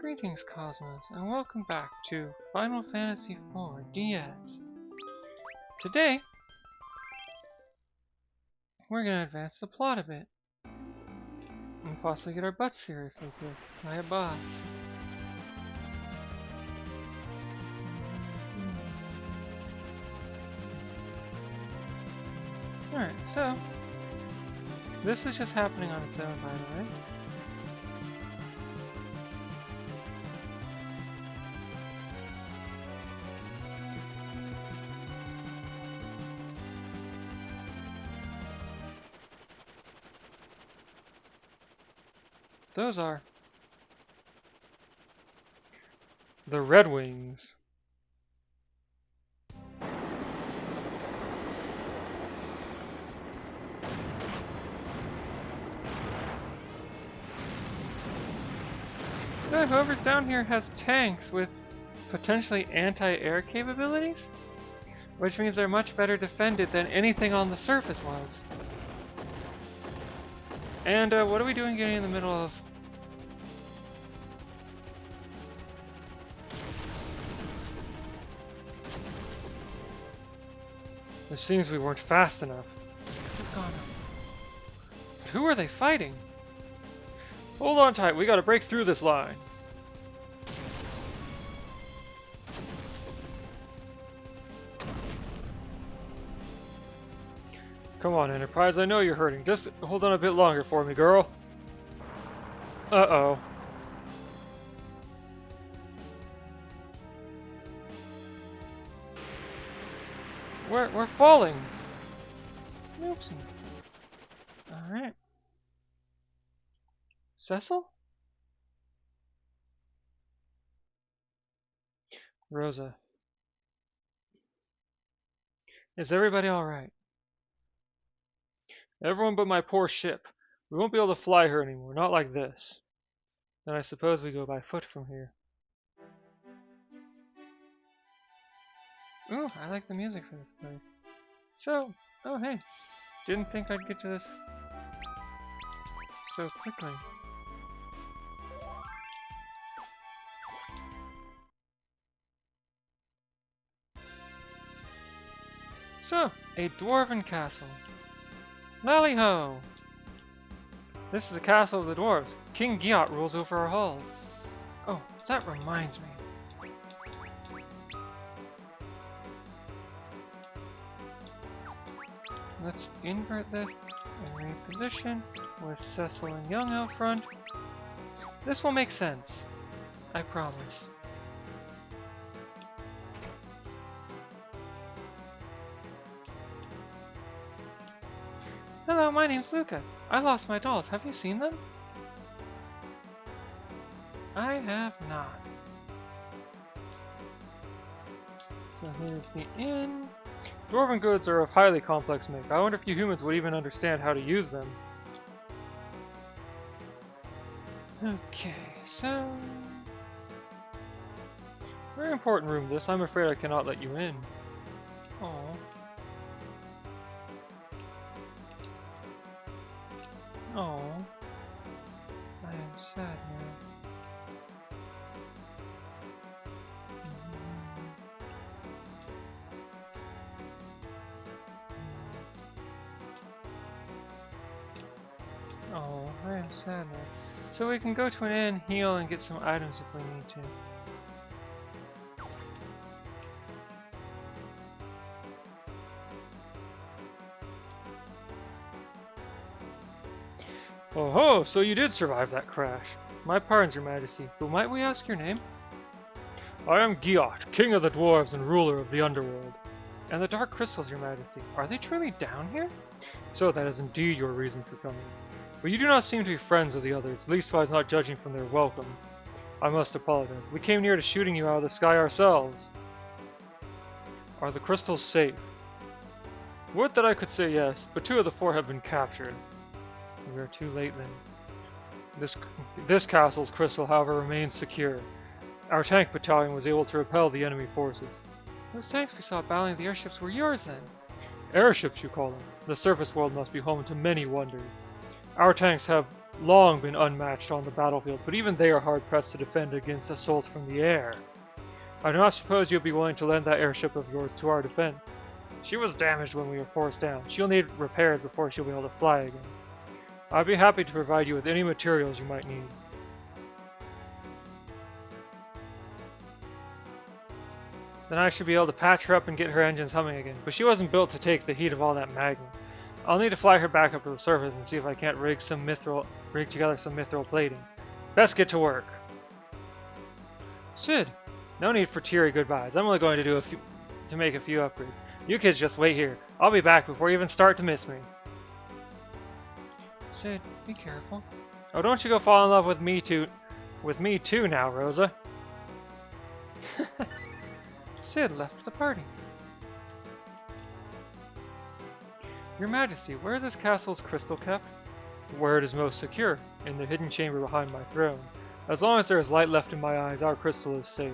Greetings, Cosmos, and welcome back to Final Fantasy IV DS. Today, we're going to advance the plot a bit, and possibly get our butts seriously kicked by a boss. Alright, so, this is just happening on its own, by the way. Those are the Red Wings. So whoever's down here has tanks with potentially anti-air capabilities, which means they're much better defended than anything on the surface was. And what are we doing getting in the middle of? It seems we weren't fast enough. But who are they fighting? Hold on tight, we gotta break through this line. Come on, Enterprise, I know you're hurting. Just hold on a bit longer for me, girl. Uh-oh. We're falling. Oopsie. Alright. Cecil? Rosa. Is everybody alright? Everyone but my poor ship. We won't be able to fly her anymore, not like this. Then I suppose we go by foot from here. Ooh, I like the music for this place. So, oh hey, didn't think I'd get to this so quickly. So, a Dwarven Castle. Lally-ho! This is the castle of the dwarves. King Giot rules over our halls. Oh, that reminds me. Let's invert this and reposition with Cecil and Young out front. This will make sense. I promise. Hello, my name's Luca. I lost my dolls. Have you seen them? I have not. So here's the inn. Dwarven goods are of highly complex make. I wonder if you humans would even understand how to use them. Okay, so... very important room this. I'm afraid I cannot let you in. Aww. Oh, I am sad now. Oh, I am sad now. So we can go to an inn, heal, and get some items if we need to. Oh ho, so you did survive that crash. My pardons, Your Majesty, but might we ask your name? I am Giot, King of the Dwarves and ruler of the Underworld. And the Dark Crystals, Your Majesty, are they truly down here? So that is indeed your reason for coming. But you do not seem to be friends of the others, leastwise not judging from their welcome. I must apologize. We came near to shooting you out of the sky ourselves. Are the crystals safe? Would that I could say yes, but 2 of the 4 have been captured. We are too late then. This castle's crystal, however, remains secure. Our tank battalion was able to repel the enemy forces. Those tanks we saw battling the airships were yours then? Airships, you call them? The surface world must be home to many wonders. Our tanks have long been unmatched on the battlefield, but even they are hard-pressed to defend against assault from the air. I do not suppose you'll be willing to lend that airship of yours to our defense. She was damaged when we were forced down. She'll need repairs before she'll be able to fly again. I'd be happy to provide you with any materials you might need. Then I should be able to patch her up and get her engines humming again, but she wasn't built to take the heat of all that magma. I'll need to fly her back up to the surface and see if I can't rig together some mithril plating. Best get to work. Sid, no need for teary goodbyes. I'm only going to make a few upgrades. You kids just wait here. I'll be back before you even start to miss me. Sid, be careful. Oh, don't you go fall in love with me too now, Rosa. Sid left the party. Your Majesty, where is this castle's crystal kept? Where it is most secure, in the hidden chamber behind my throne. As long as there is light left in my eyes, our crystal is safe.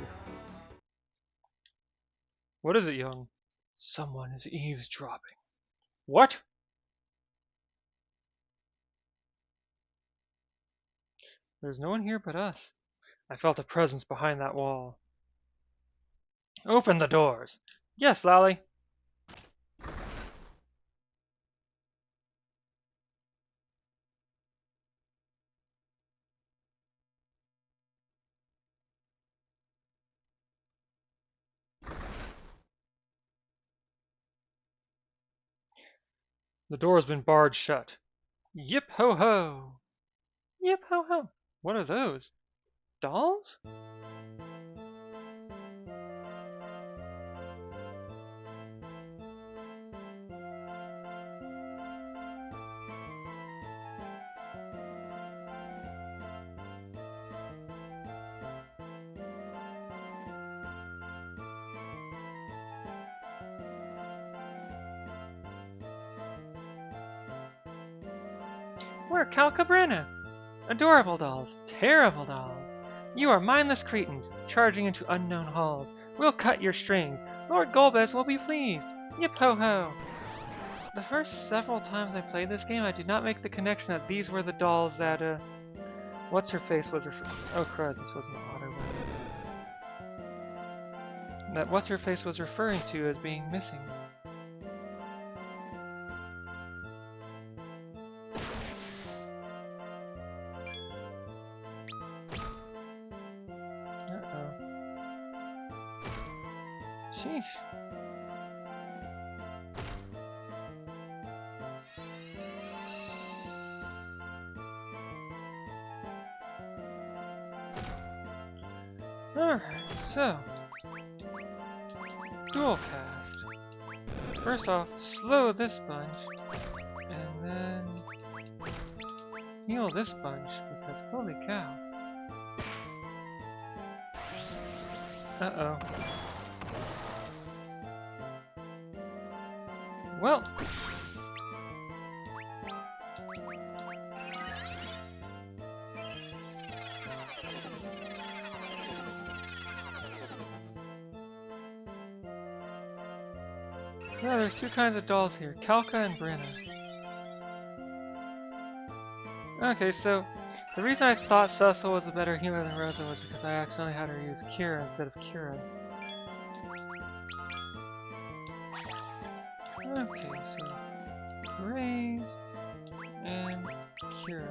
What is it, young? Someone is eavesdropping. What? There's no one here but us. I felt a presence behind that wall. Open the doors. Yes, Lally. The door has been barred shut. Yip ho ho! Yip ho ho! What are those? Dolls? We're Calcabrena! Adorable dolls, terrible dolls. You are mindless cretins, charging into unknown halls. We'll cut your strings. Lord Golbez will be pleased. Yip ho ho! The first several times I played this game, I did not make the connection that these were the dolls that, What's-Her-Face was oh crud, this was an auto one. That What's-Her-Face was referring to as being missing. Sheesh. Alright, so dual cast. First off, slow this bunch, and then heal this bunch, because holy cow. Uh-oh. Well, yeah, there's two kinds of dolls here, Calca and Brenna. Okay, so the reason I thought Cecil was a better healer than Rosa was because I accidentally had her use Kira instead of Kira. Okay, so raise and cure.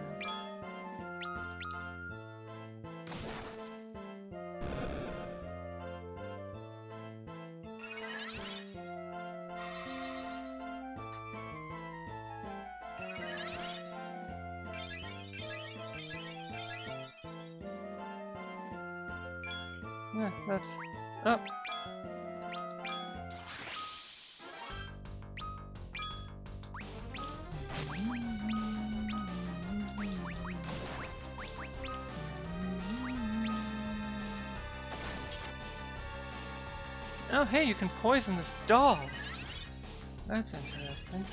Yeah, that's up. Oh hey, you can poison this doll! That's interesting.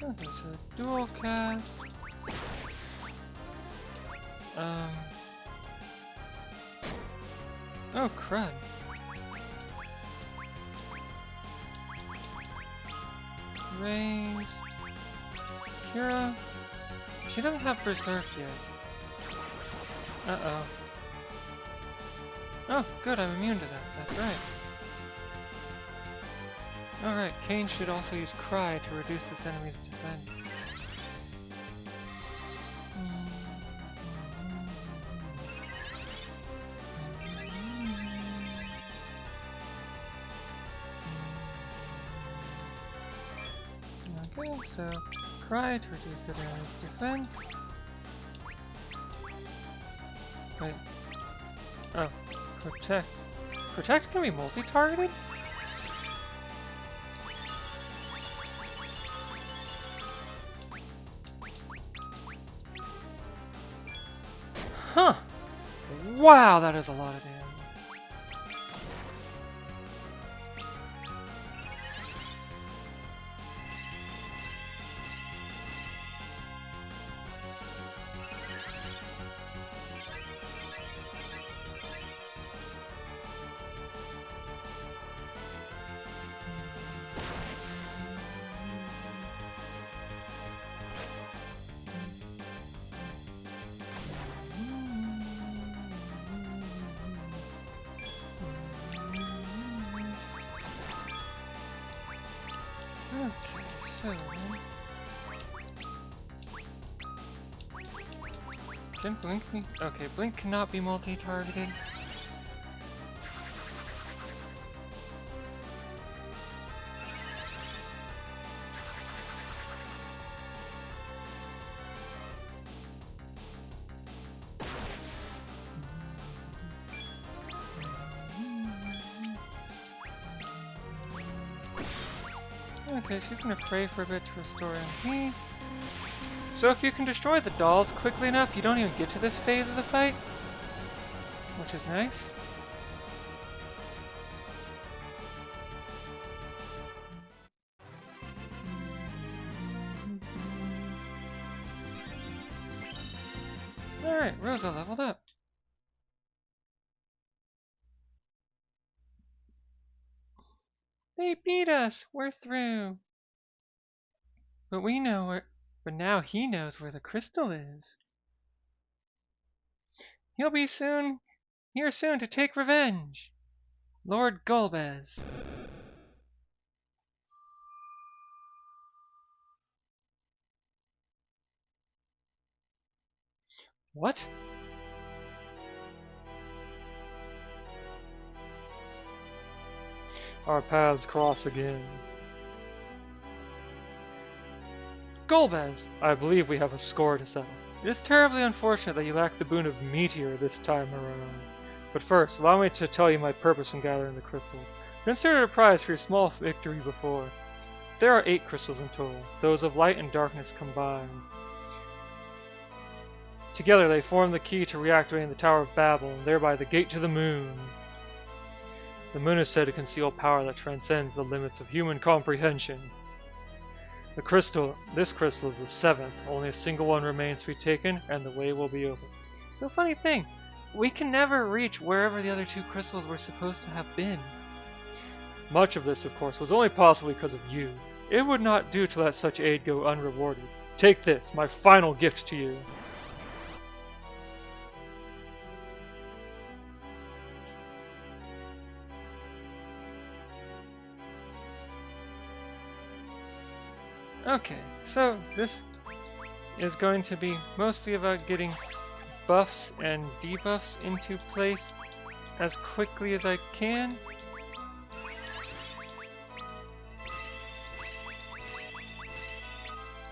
Okay, so dual cast. Um... Oh, crud. Range... Kira... She doesn't have Berserk yet. Uh-oh. Oh, good, I'm immune to that. That's right. Alright, Kane should also use Cry to reduce this enemy's defense. Okay, so Cry to reduce the enemy's defense. Wait. Oh, Protect. Protect can be multi-targeted? Huh! Wow, that is a lot of damage. Okay, so... Can Blink be... Okay, Blink cannot be multi-targeted. Okay, she's gonna pray for a bit to restore MP. So if you can destroy the dolls quickly enough, you don't even get to this phase of the fight, which is nice. Alright, Rosa leveled up. They beat us! We're through! But we know where... But now he knows where the crystal is. He'll be here soon to take revenge! Lord Golbez. What? Our paths cross again. Golbez! I believe we have a score to settle. It is terribly unfortunate that you lack the boon of Meteor this time around. But first, allow me to tell you my purpose in gathering the crystals. Consider it a prize for your small victory before. There are 8 crystals in total, those of light and darkness combined. Together they form the key to reactivating the Tower of Babel, and thereby the gate to the moon. The moon is said to conceal power that transcends the limits of human comprehension. This crystal is the 7th, only a single one remains to be taken, and the way will be open. So funny thing, we can never reach wherever the other 2 crystals were supposed to have been. Much of this, of course, was only possible because of you. It would not do to let such aid go unrewarded. Take this, my final gift to you. Okay, so this is going to be mostly about getting buffs and debuffs into place as quickly as I can.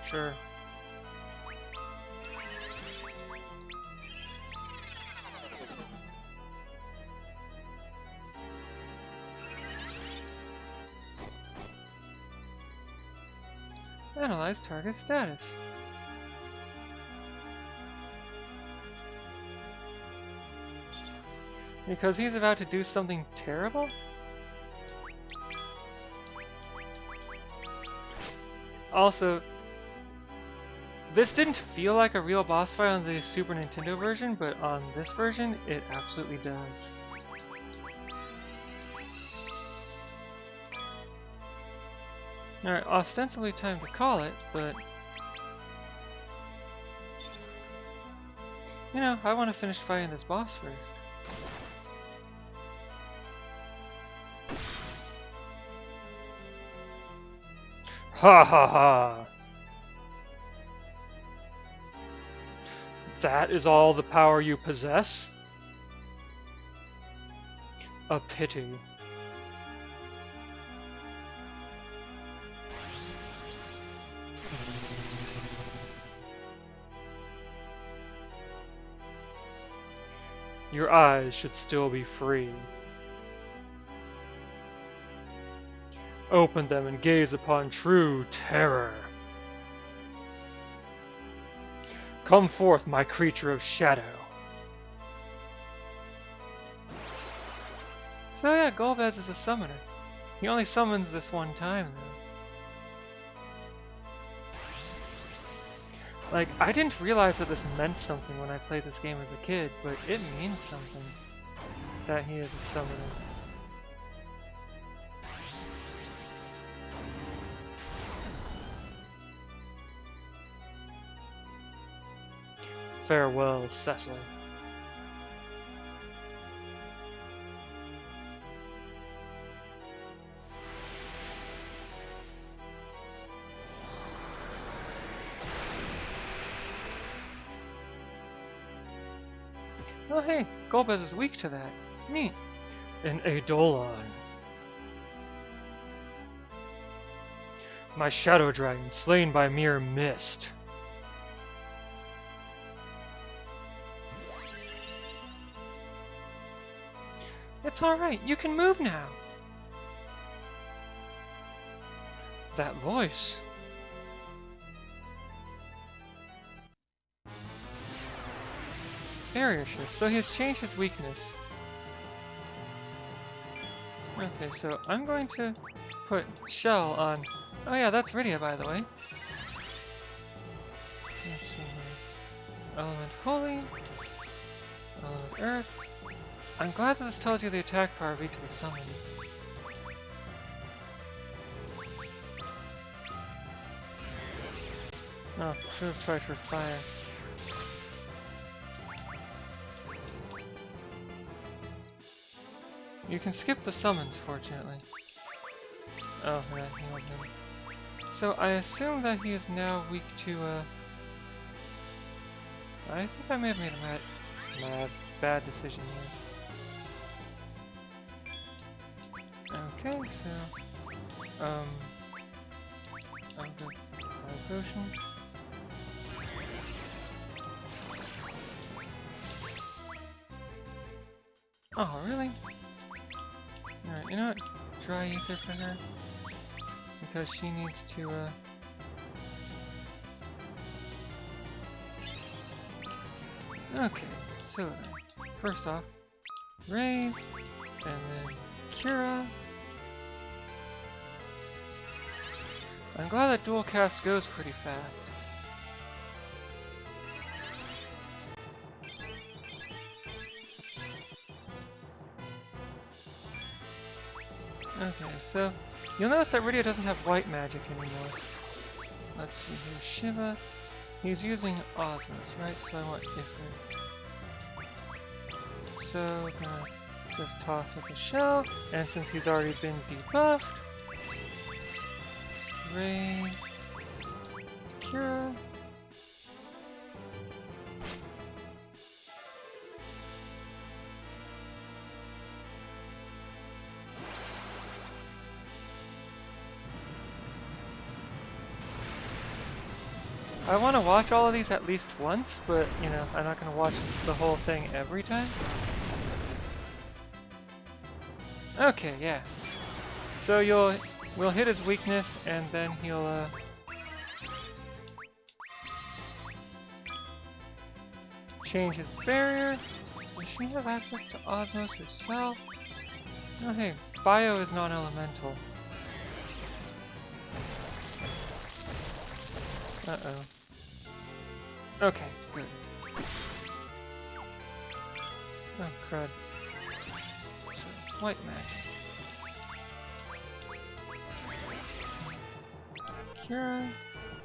Sure. Analyze target status. Because he's about to do something terrible? Also, This didn't feel like a real boss fight on the Super Nintendo version, but on this version, it absolutely does. Alright, ostensibly time to call it, but... You know, I want to finish fighting this boss first. Ha ha ha! That is all the power you possess? A pity. Your eyes should still be free. Open them and gaze upon true terror. Come forth, my creature of shadow. So yeah, Golbez is a summoner. He only summons this one time, though. Like, I didn't realize that this meant something when I played this game as a kid, but it means something that he is a summoner. Farewell, Cecil. Oh hey, Golbez is weak to that. Neat. An Eidolon. My shadow dragon slain by mere mist. It's alright, you can move now. That voice. Barrier shift, so he has changed his weakness. Okay, so I'm going to put Shell on... Oh yeah, that's Rydia, by the way. Let's see here. Element Holy. Element Earth. I'm glad that this tells you the attack power of each of the summons. Oh, should have tried for fire. You can skip the summons, fortunately. Oh, that healed him. So I assume that he is now weak to, I think I may have made a bad decision here. Okay, so, I'll go Fire Potion. Oh, really? Alright, you know what? Dry Ether for her. Because she needs to, Okay, so then, first off, Raise, and then Cura. I'm glad that dual cast goes pretty fast. Okay, so you'll notice that Rydia doesn't have white magic anymore. Let's see here, Shiva. He's using Osmos, right? So I want different. So gonna just toss up a shell, and since he's already been debuffed, Raise, Cura. I want to watch all of these at least once, but, you know, I'm not going to watch the whole thing every time. Okay, yeah. So we'll hit his weakness, and then he'll, change his barrier. Does she have access to Osmos herself? Oh hey, Bio is non-elemental. Uh-oh. Okay, good. Oh, crud. So, white magic. Cure.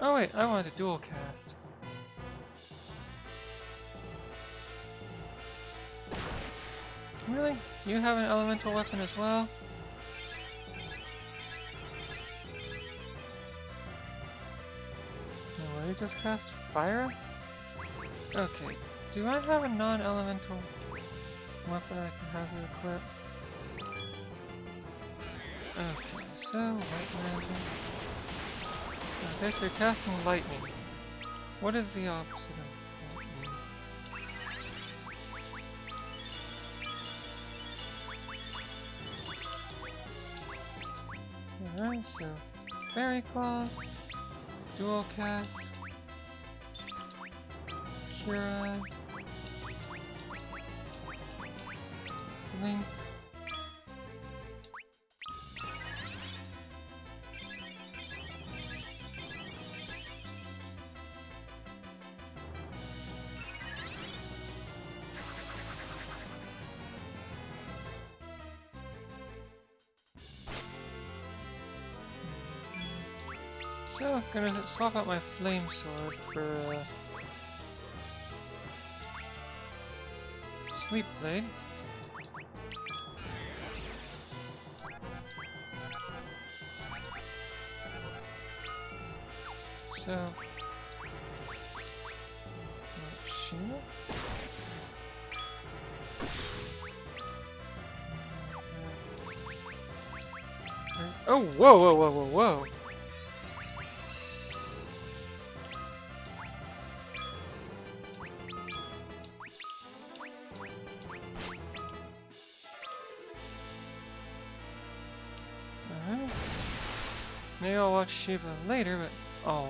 Oh wait, I wanted a dual cast. Really? You have an elemental weapon as well? No, will you just cast fire? Okay. Do I have a non-elemental weapon I can have you equip? Okay, so white magic. Okay, so you're casting lightning. What is the opposite of lightning? Alright, so fairy claws, dual cast, cure, link. So I'm gonna swap out my flame sword for Sweet Blade. So shield. Oh, whoa, whoa, whoa, whoa, whoa! Alright. Maybe I'll watch Shiva later, but oh.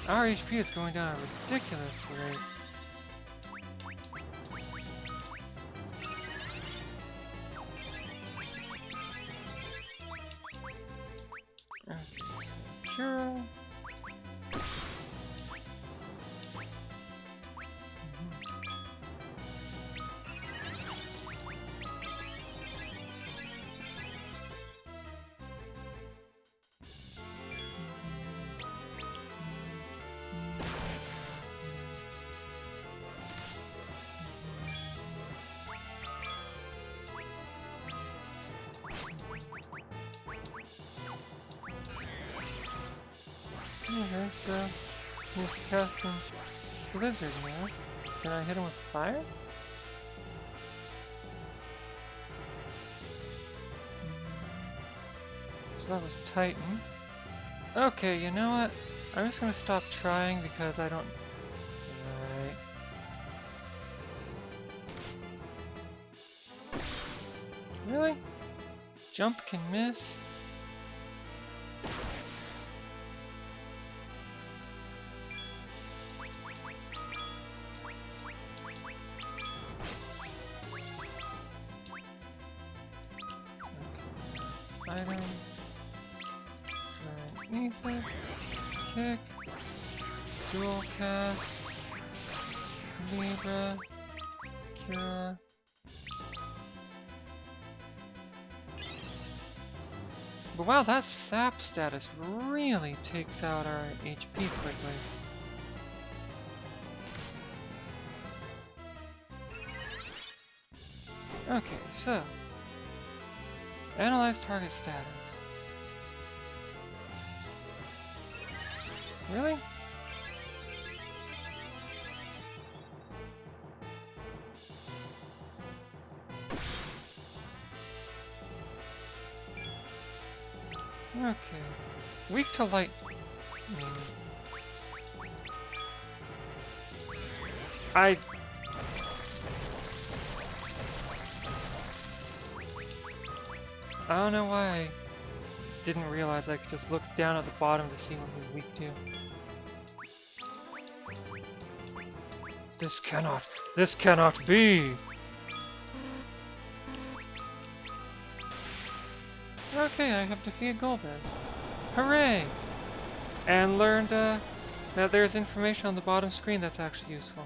Our HP is going down at a ridiculous rate. Okay. Cure. Okay, so he's casting Blizzard now. Can I hit him with fire? So that was Titan. Okay, you know what? I'm just gonna stop trying because I don't... Right. Really? Jump can miss? Item. Ether. Kick. Dual cast. Libra. Cure. But wow, that sap status really takes out our HP quickly. Okay, so analyze target status. Really? Okay. Weak to light. I don't know why I didn't realize I could just look down at the bottom to see what he's weak to. This cannot be! Okay, I have defeated Golbez. Hooray! And learned that there's information on the bottom screen that's actually useful.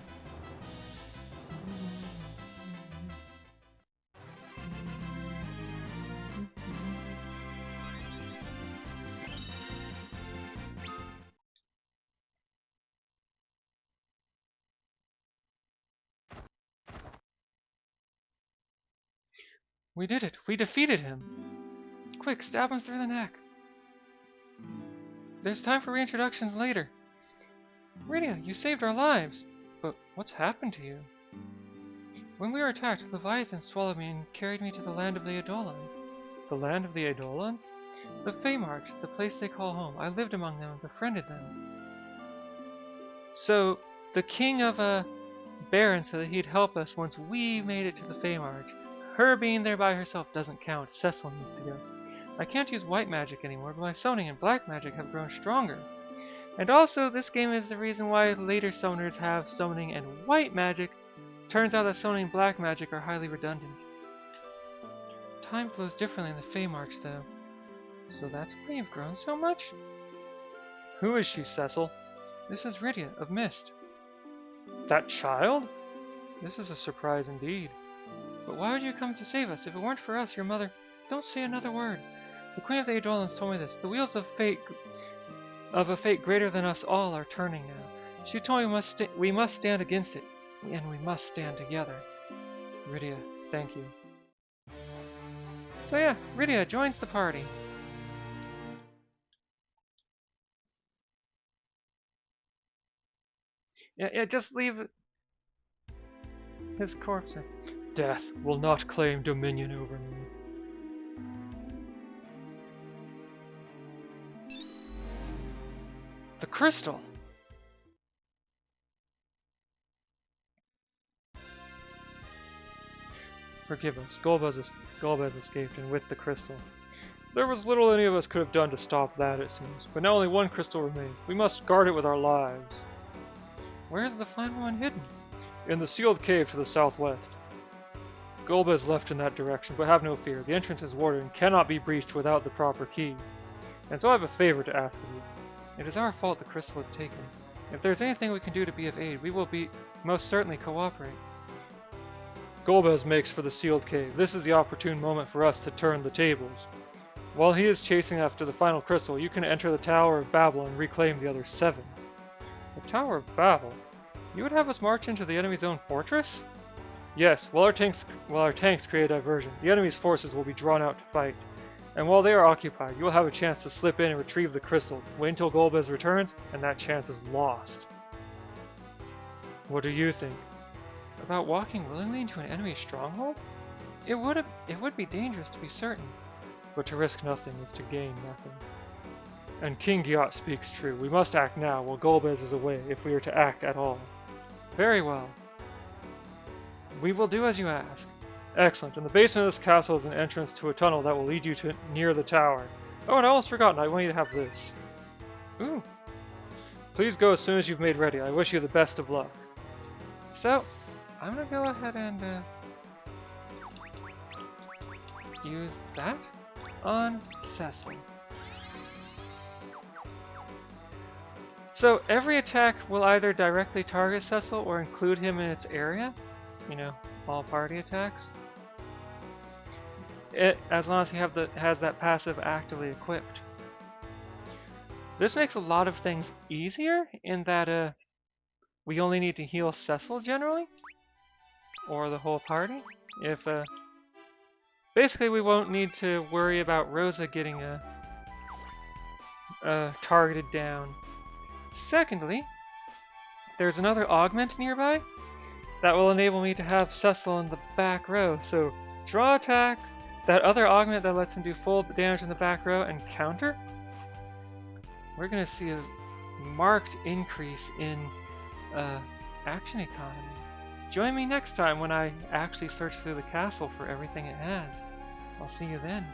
We did it! We defeated him! Quick, stab him through the neck! There's time for reintroductions later. Rydia, you saved our lives! But what's happened to you? When we were attacked, Leviathan swallowed me and carried me to the land of the Eidolon. The land of the Eidolons? The Feymarch, the place they call home. I lived among them and befriended them. So, the king of Baron said that he'd help us once we made it to the Feymarch. Her being there by herself doesn't count. Cecil needs to go. I can't use white magic anymore, but my summoning and black magic have grown stronger. And also, this game is the reason why later summoners have summoning and white magic. Turns out that summoning and black magic are highly redundant. Time flows differently in the Feymarch, though. So that's why you've grown so much? Who is she, Cecil? This is Rydia of Mist. That child? This is a surprise indeed. But why would you come to save us? If it weren't for us, your mother... Don't say another word. The Queen of the Eidolons told me this. The wheels of a fate greater than us all are turning now. She told me we must stand against it, and we must stand together. Rydia, thank you. So yeah, Rydia joins the party. Yeah, just leave his corpse there. Death will not claim dominion over me. The crystal! Forgive us. Golbez escaped, and with the crystal. There was little any of us could have done to stop that, it seems. But now only one crystal remains. We must guard it with our lives. Where is the final one hidden? In the sealed cave to the southwest. Golbez left in that direction, but have no fear. The entrance is warded and cannot be breached without the proper key. And so I have a favor to ask of you. It is our fault the crystal was taken. If there is anything we can do to be of aid, we will most certainly cooperate. Golbez makes for the sealed cave. This is the opportune moment for us to turn the tables. While he is chasing after the final crystal, you can enter the Tower of Babel and reclaim the other 7. The Tower of Babel? You would have us march into the enemy's own fortress? Yes, while our tanks create a diversion, the enemy's forces will be drawn out to fight. And while they are occupied, you will have a chance to slip in and retrieve the crystals. Wait until Golbez returns, and that chance is lost. What do you think? About walking willingly into an enemy stronghold? It would be dangerous to be certain. But to risk nothing is to gain nothing. And King Giot speaks true. We must act now while Golbez is away, if we are to act at all. Very well. We will do as you ask. Excellent. In the basement of this castle is an entrance to a tunnel that will lead you to near the tower. Oh, and I almost forgot, I want you to have this. Ooh. Please go as soon as you've made ready. I wish you the best of luck. So, I'm gonna go ahead and use that on Cecil. So every attack will either directly target Cecil or include him in its area. You know, all party attacks. As long as he has that passive actively equipped. This makes a lot of things easier in that we only need to heal Cecil generally, or the whole party. If basically we won't need to worry about Rosa getting targeted down. Secondly, there's another augment nearby that will enable me to have Cecil in the back row. So draw attack, that other augment that lets him do full damage in the back row, and counter. We're gonna see a marked increase in action economy. Join me next time when I actually search through the castle for everything it has. I'll see you then.